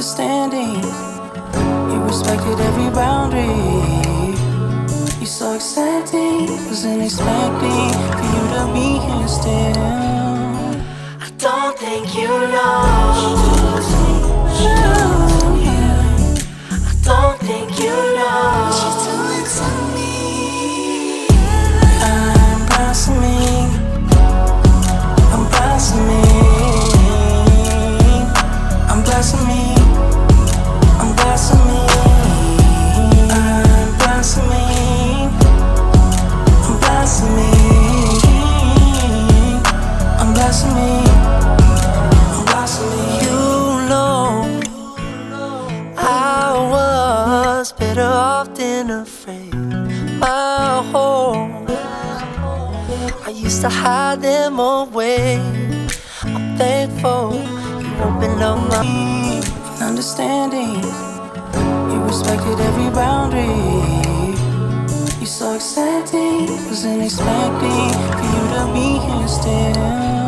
understanding. You respected every boundary. You're so accepting, wasn't expecting for you to be here still. I don't think you know. I don't think you know what you're doing to me. I'm blossoming. I'm blossoming. I'm blossoming. I'm blossoming. I'm blossoming. I'm blossoming. I'm blossoming. I'm blossoming. You know I was better off than afraid. My home, I used to hide them away. I'm thankful you opened up my understanding. You respected every boundary. You're so accepting, wasn't expecting for you to be here still.